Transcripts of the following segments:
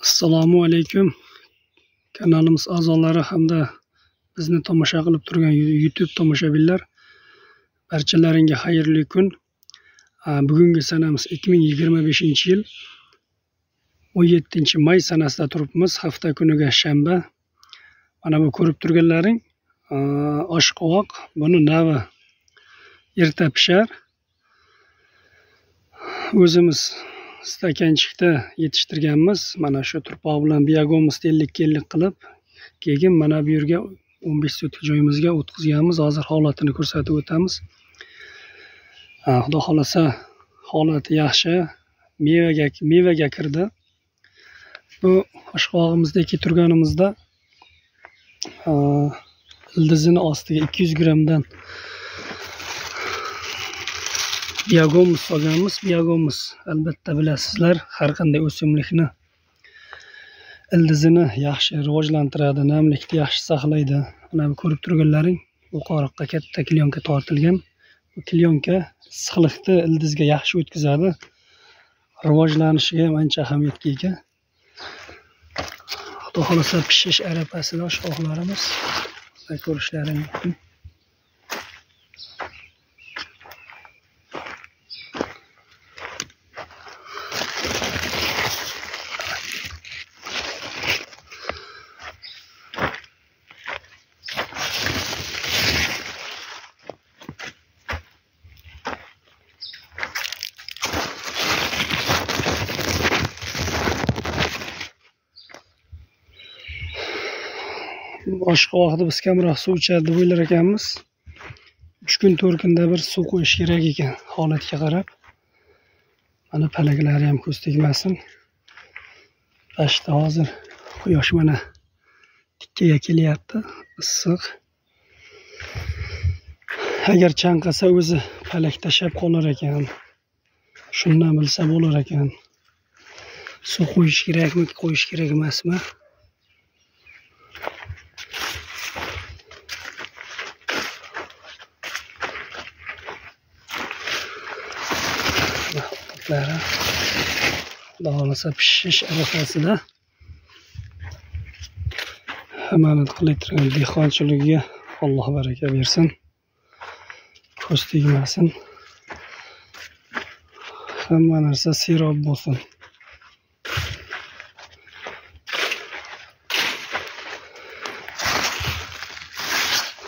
Assalomu alaykum. Kanalimiz a'zolari hamda bizni tomosha qilib turgan YouTube tomoshabinlar, barchalaringga xayrli kun. Bugungi sanamiz 2025-yil 17-may sanasida turibmiz. Hafta kuniga shanba. Mana bu ko'rib turganlaring oshqovoq. Buni navi erta pishar. O'zimiz stakanchikda yetishtirganmiz. Mana shu turpoq bilan biogomuz 50 qilib, keyin mana bu yerga 15 sotik joyimizga o'tkazganmiz. Hozir holatini ko'rsatib o'tamiz. Xudo xolasa holati yaxshi. Mevaga kirdi. Bu oshqovog'imizdagi turganimizda ildizini ostiga 200 grammdan biogomuz solganmiz. Biogomuz albatta bilasizlar, har qanday o'simlikni ildizini yaxshi rivojlantiradi, namlikni yaxshi saqlaydi. Mana bu ko'rib turganlaring yuqoriqqa katta klyonka tortilgan. Bu klyonka issiqlikni ildizga yaxshi o'tkazadi. Rivojlanishiga ham ancha ahamiyatga ega. Xudo xolasa pishish arafasida oshqovoqlarimiz. Ko'rishlaring mumkin. Oshqovoqda biz kamroq suv ichadi deb o'ylar ekanmiz. 3 kun 4 kunda bir suv qo'yish kerak ekan, holatga qarab. Mana palaklari ham ko'z tegmasin. Pashta hozir quyosh mana tikkaga kelyapti, issiq. Agar chanqasa o'zi palak tashab qolar ekan. Shundan bilsa bo'lar ekan. Suv qo'yish kerakmi, qo'yish kerak emasmi? Xudo xolasa pishish arafasida hammani qilayotgan dehqonchiligiga Alloh baraka bersin. Ko'z tegmasin. Hamma narsa serob bo'lsin.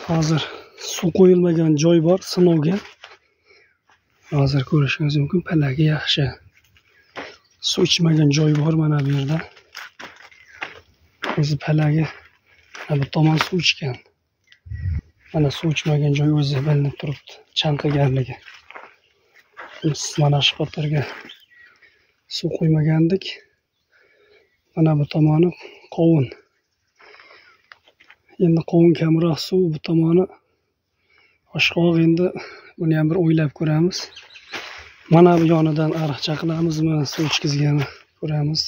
Hozir suv qo'yilmagan joy bor sinovga. Hozir ko'rishingiz mumkin, palagi yaxshi. Suv ichmagan joy bor mana bu yerda. O'zi palagi bu tomon suv ichgan. Mana suv ichmagan joy o'zi bilinib turibdi, chanqiganligi. Biz mana shu qatorga suv qo'ymagandik. Mana bu tomoni qovun. Endi qovun kamroq suv, bu tomoni oshqovoq. Endi buni ham bir o'ylab ko'ramiz. Mana bu yonidan ariqcha qilamizmi, suv ichkizgani ko'ramiz.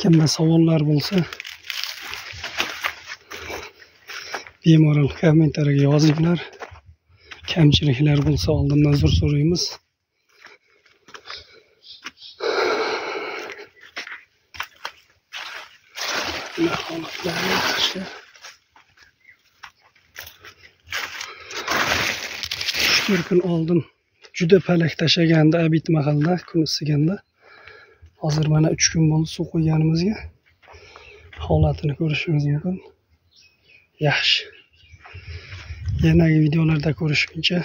Kimda savollar bo'lsa, bemalol kommentariyaga yozinglar. Kamchiliklar bo'lsa oldindan uzr so'raymiz. Holatlar yaxshi. 3 kun oldin juda palak tashaganda, abit mahalla kun isiganda. Hozir mana 3 kun bo'ldi suv qo'yganimizga. Holatini ko'rishingiz mumkin. Yaxshi. Yanagi videolarda ko'rishguncha